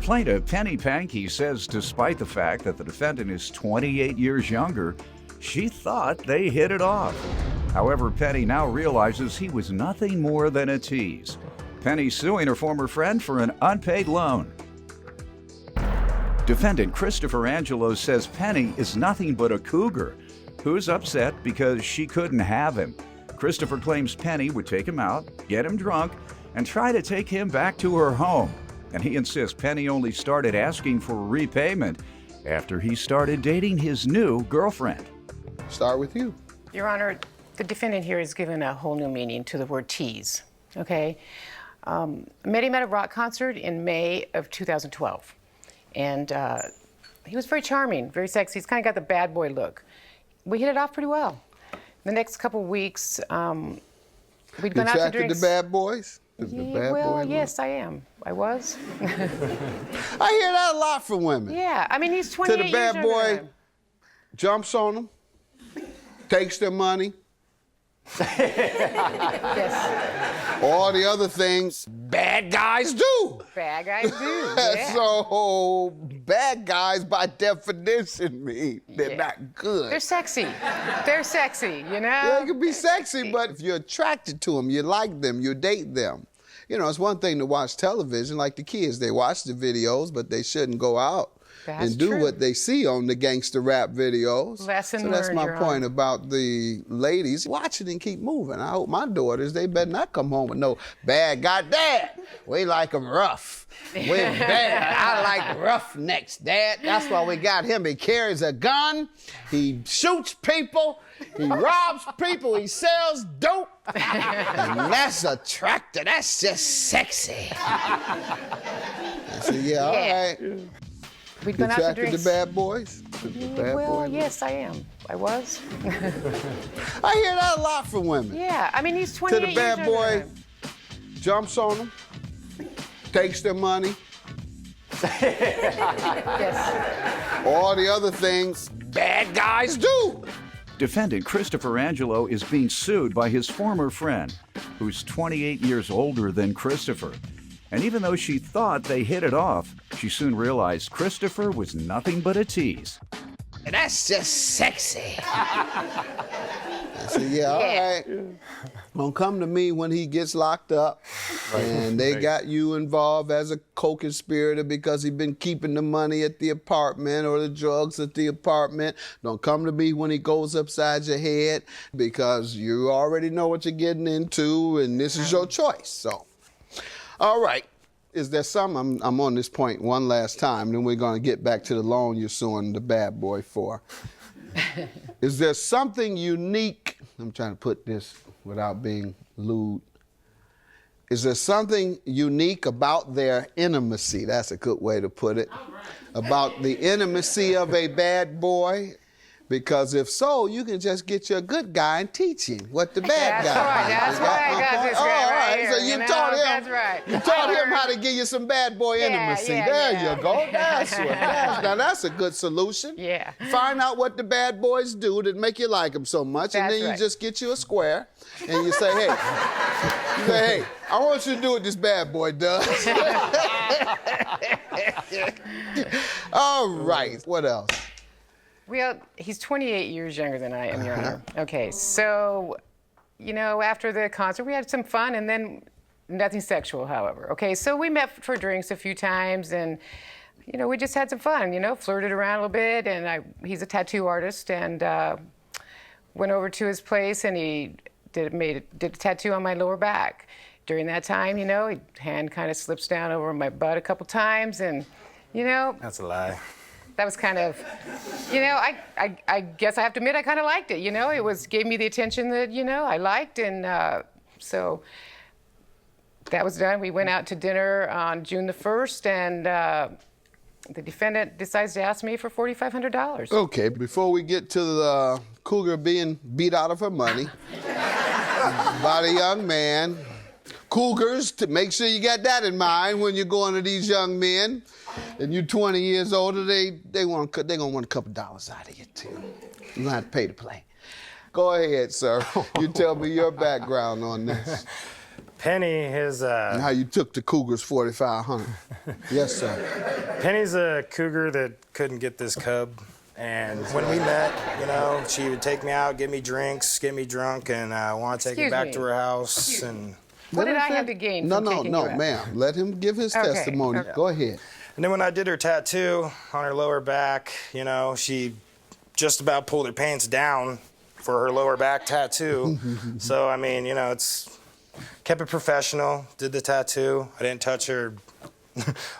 Plaintiff Penny Pankey says despite the fact that the defendant is 28 years younger, she thought they hit it off. However, Penny now realizes he was nothing more than a tease. Penny's suing her former friend for an unpaid loan. Defendant Christopher Angelo says Penny is nothing but a cougar who's upset because she couldn't have him. Christopher claims Penny would take him out, get him drunk, and try to take him back to her home. And he insists Penny only started asking for repayment after he started dating his new girlfriend. Start with you. Your Honor, the defendant here has given a whole new meaning to the word tease, okay? Met him at a rock concert in May of 2012. And he was very charming, very sexy. He's kind of got the bad boy look. We hit it off pretty well. The next couple of weeks, we'd gone out to drinks. The bad boys? Yes, I am. I was. I hear that a lot from women. Yeah, I mean, he's 28 Till the bad years boy younger. jumps on them, takes their money. Yes. All the other things bad guys do. Bad guys do, yeah. So bad guys, by definition, mean they're not good. They're sexy. They're sexy, you know? Yeah, they can be sexy, but if you're attracted to them, you like them, you date them. You know, it's one thing to watch television, like the kids. They watch the videos, but they shouldn't go out and do what they see on the gangster rap videos. Lesson so that's learned, my Your point Honor. about the ladies. Watch it and keep moving. I hope my daughters, they better not come home with no bad guy. Dad, we like them rough. We're bad. I like roughnecks, Dad. That's why we got him. He carries a gun. He shoots people. He robs people. He sells dope. And that's attractive. That's just sexy. I said, yeah, all right. We'd gone out to Attracted drinks. to bad boys? The bad boy? Yes, I am. I was. I hear that a lot from women. Yeah, I mean, he's 28 Till the years bad younger boy than him. jumps on them, takes their money, Yes. all the other things bad guys do. Defendant Christopher Angelo is being sued by his former friend, who's 28 years older than Christopher. And even though she thought they hit it off, she soon realized Christopher was nothing but a tease. That's just sexy. I said, yeah, all right. Don't come to me when he gets locked up and they got you involved as a co-conspirator because he's been keeping the money at the apartment or the drugs at the apartment. Don't come to me when he goes upside your head because you already know what you're getting into and this is your choice. So, all right. Is there some, I'm on this point one last time, then we're going to get back to the loan you're suing the bad boy for. Is there something unique, I'm trying to put this without being lewd. Is there something unique about their intimacy? That's a good way to put it. About the intimacy of a bad boy? Because if so, you can just get your good guy and teach him what the bad guy That's right. I got this guy right here. So you taught him. That's right. You taught him how to give you some bad boy intimacy. There you go. That's what. Now that's a good solution. Yeah. Find out what the bad boys do that make you like them so much, and That's then you right. just get you a square, and you say, hey, I want you to do what this bad boy does. All right. What else? Well, he's 28 years younger than I am, Your Honor. Okay, so, you know, after the concert, we had some fun, and then nothing sexual, however. Okay, so we met for drinks a few times, and, you know, we just had some fun, you know, flirted around a little bit, and he's a tattoo artist, and went over to his place, and he did a tattoo on my lower back. During that time, you know, his hand kind of slips down over my butt a couple times, and, you know. That's a lie. That was kind of, you know, I guess I have to admit I kind of liked it, you know. It gave me the attention that, you know, I liked, and so that was done. We went out to dinner on June the 1st, and the defendant decides to ask me for $4,500. Okay, before we get to the Cougar being beat out of her money by the young man, Cougars, to make sure you got that in mind when you're going to these young men, and you're 20 years older, they're gonna want a couple dollars out of you too. You're gonna have to pay to play. Go ahead, sir. You tell me your background on this. Penny, And how you took the Cougar's 4,500. Yes, sir. Penny's a cougar that couldn't get this cub. And when we met, you know, she would take me out, get me drinks, get me drunk, and want to take me back to her house. And what did I have to gain from taking you out? Ma'am. Let him give his testimony. Okay. Go ahead. And then when I did her tattoo on her lower back, you know, she just about pulled her pants down for her lower back tattoo. So, I mean, you know, kept it professional, did the tattoo. I didn't touch her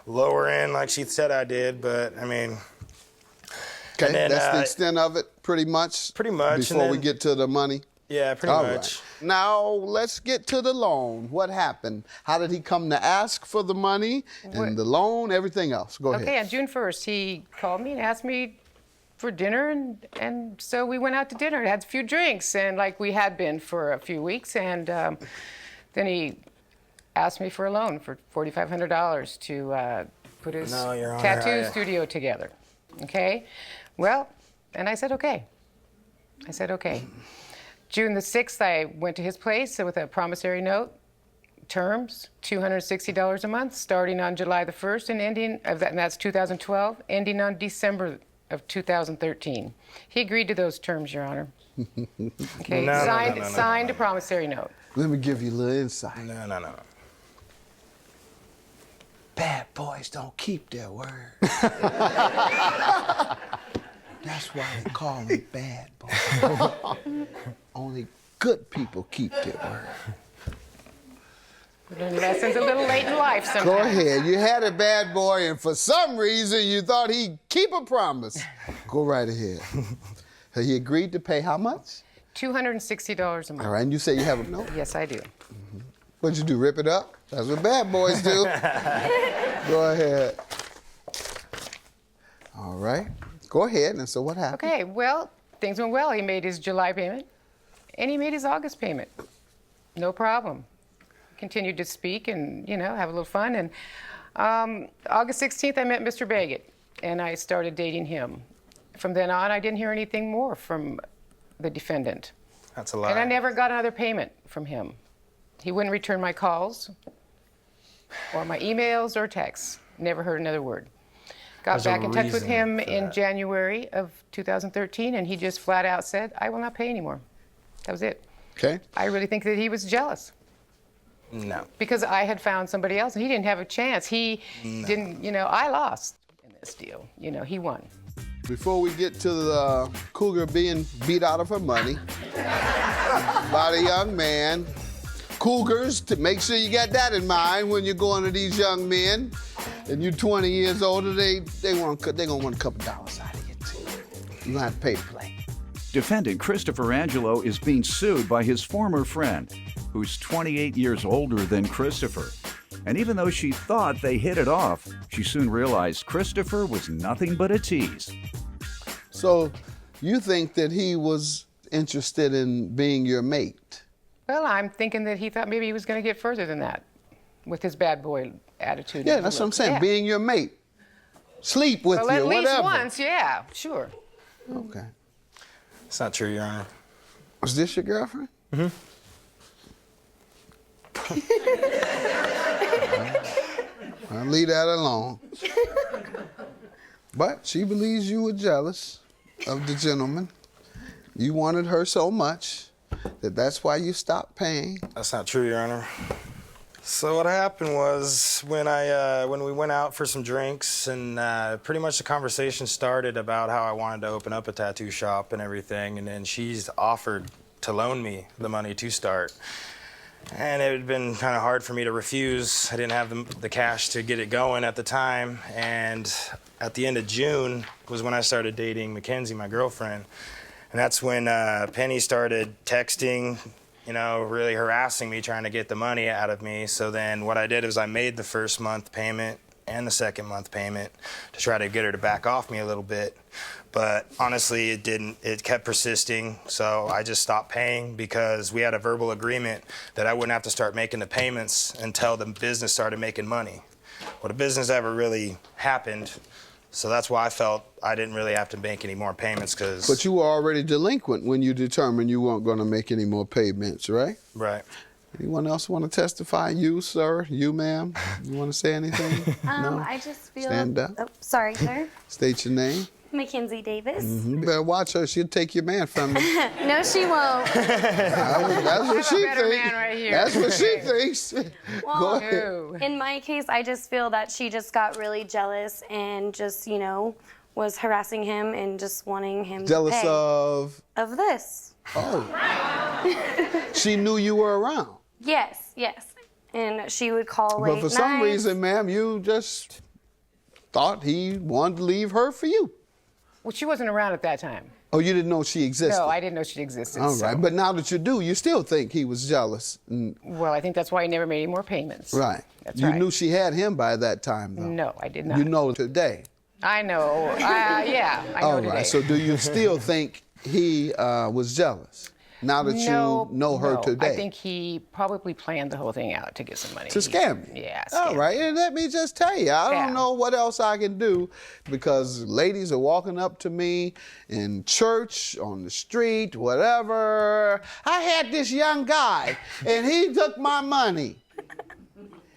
lower end like she said I did, but, I mean... Okay, then, that's the extent of it, pretty much? Pretty much. Before we get to the money? Yeah, pretty All much. Right. Now, let's get to the loan. What happened? How did he come to ask for the money and the loan, everything else? Go ahead. Okay, on June 1st, he called me and asked me for dinner, and so we went out to dinner and had a few drinks, and like we had been for a few weeks, and then he asked me for a loan for $4,500 to put his tattoo studio together. Okay? Well, and I said, okay. I said, okay. June the 6th, I went to his place with a promissory note, terms, $260 a month, starting on July the 1st and ending, and that's 2012, ending on December of 2013. He agreed to those terms, Your Honor. Okay, signed a promissory note. Let me give you a little insight. No. Bad boys don't keep their word. That's why they call them bad boys. Only good people keep their word. Learn lessons a little late in life sometimes. Go ahead. You had a bad boy, and for some reason you thought he'd keep a promise. Go right ahead. He agreed to pay how much? $260 a month. All right, and you say you have a note? Yes, I do. What'd you do, rip it up? That's what bad boys do. Go ahead. All right. Go ahead. And so what happened? Okay, well, things went well. He made his July payment, and he made his August payment. No problem. Continued to speak and, you know, have a little fun. And August 16th, I met Mr. Baggett, and I started dating him. From then on, I didn't hear anything more from the defendant. That's a lie. And I never got another payment from him. He wouldn't return my calls or my emails or texts. Never heard another word. Got back in touch with him in January of 2013, and he just flat out said, I will not pay anymore. That was it. Okay. I really think that he was jealous. No. Because I had found somebody else, and he didn't have a chance. He didn't, you know, I lost in this deal. You know, he won. Before we get to the Cougar being beat out of her money by the young man, Cougars, to make sure you got that in mind when you're going to these young men, and you're 20 years older, they're gonna want a couple dollars out of you too. You're gonna have to pay to play. Defendant Christopher Angelo is being sued by his former friend, who's 28 years older than Christopher. And even though she thought they hit it off, she soon realized Christopher was nothing but a tease. So you think that he was interested in being your mate? Well, I'm thinking that he thought maybe he was going to get further than that with his bad boy attitude. Yeah, that's what I'm saying, being your mate. Sleep with you, at whatever. least once, yeah, sure. Okay. It's not true, Your Honor. Was this your girlfriend? Mm-hmm. I'll leave that alone. But she believes you were jealous of the gentleman. You wanted her so much that's why you stopped paying. That's not true, Your Honor. So what happened was when we went out for some drinks, and pretty much the conversation started about how I wanted to open up a tattoo shop and everything, and then she's offered to loan me the money to start. And it had been kind of hard for me to refuse. I didn't have the cash to get it going at the time. And at the end of June was when I started dating Mackenzie, my girlfriend. And that's when Penny started texting, you know, really harassing me, trying to get the money out of me. So then what I did is I made the first month payment and the second month payment to try to get her to back off me a little bit. But honestly, it didn't. It kept persisting, so I just stopped paying because we had a verbal agreement that I wouldn't have to start making the payments until the business started making money. Well, the business never really happened, so that's why I felt I didn't really have to make any more payments because... But you were already delinquent when you determined you weren't going to make any more payments, right? Right. Anyone else want to testify? You, sir? You, ma'am? You want to say anything? No? I just feel. Stand up. Oh, sorry, sir. State your name. Mackenzie Davis. You better watch her. She'll take your man from you. No, she won't. That's what she better thinks. man right here. That's what she thinks. Go Well, ahead. Ooh. in my case, I just feel that she just got really jealous and just, was harassing him and just wanting him Jealous to pay. of? Of this. Oh. She knew you were around. Yes. And she would call late But for some nights. reason, ma'am, you just thought he wanted to leave her for you. Well, she wasn't around at that time. Oh, you didn't know she existed? No, I didn't know she existed. All so- right, but now that you do, you still think he was jealous. Well, I think that's why he never made any more payments. Right. That's you right. knew she had him by that time, though. No, I did not. You know today. I know. Yeah, I know All today. right, so do you still think he was jealous now that No, you know her no. today? I think he probably planned the whole thing out to get some money. To scam you? Yeah, All scam. right, and let me just tell you, I Yeah. don't know what else I can do because ladies are walking up to me in church, on the street, whatever. I had this young guy, and he took my money.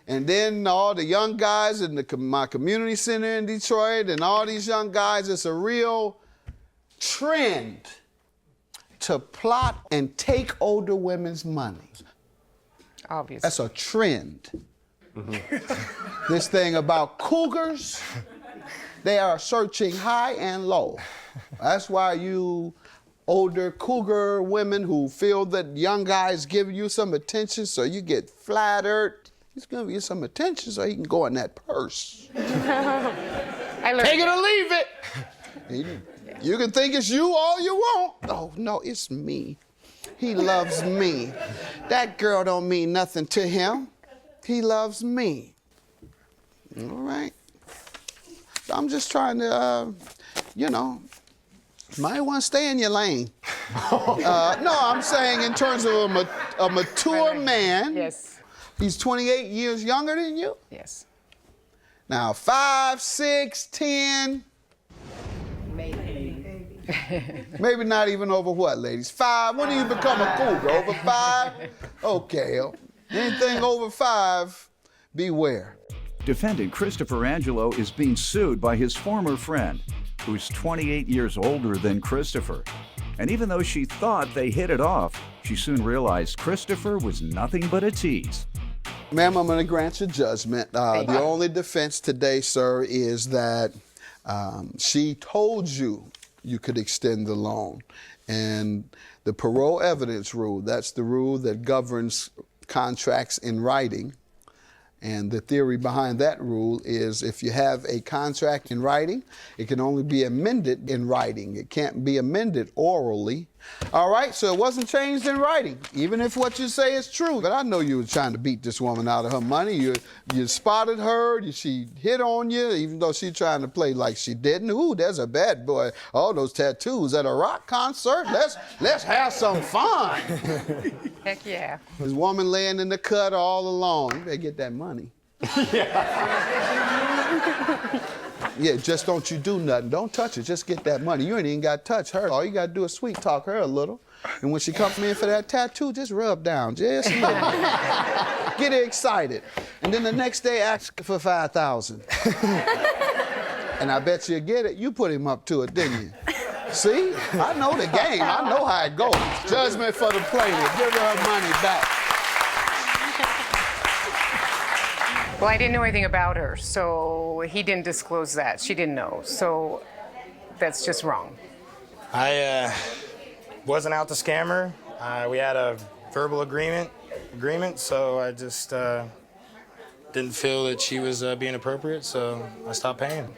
And then all the young guys in my community center in Detroit and all these young guys, it's a real trend to plot and take older women's money. Obviously. That's a trend. This thing about cougars, they are searching high and low. That's why you older cougar women who feel that young guys give you some attention, so you get flattered. He's gonna give you some attention so he can go in that purse. I learned Take it that. or leave it. You can think it's you all you want. Oh, no, it's me. He loves me. That girl don't mean nothing to him. He loves me. All right. I'm just trying to, might want to stay in your lane. No, I'm saying in terms of a mature man. Yes. He's 28 years younger than you. Yes. Now, 5, 6, 10. Maybe not even over what, ladies? 5? When do you become a cougar? Over 5? Okay. Anything over 5, beware. Defendant Christopher Angelo is being sued by his former friend, who's 28 years older than Christopher. And even though she thought they hit it off, she soon realized Christopher was nothing but a tease. Ma'am, I'm going to grant you judgment. The only defense today, sir, is that she told you you could extend the loan. And the parole evidence rule, that's the rule that governs contracts in writing. And the theory behind that rule is if you have a contract in writing, it can only be amended in writing. It can't be amended orally. All right, so it wasn't changed in writing, even if what you say is true. But I know you were trying to beat this woman out of her money. You spotted her, she hit on you, even though she's trying to play like she didn't. Ooh, there's a bad boy. All those tattoos at a rock concert. Let's have some fun. Heck yeah. This woman laying in the cut all alone. You better get that money. Yeah, just don't you do nothing. Don't touch her. Just get that money. You ain't even got to touch her. All you got to do is sweet talk her a little. And when she comes in for that tattoo, just rub down. Just a little bit. Get her excited. And then the next day, ask for $5,000. And I bet you'll get it. You put him up to it, didn't you? See? I know the game. I know how it goes. Judgment for the plaintiff. Give her her money back. Well, I didn't know anything about her, so he didn't disclose that. She didn't know. So that's just wrong. I wasn't out to scam her. We had a verbal agreement, so I just didn't feel that she was being appropriate, so I stopped paying.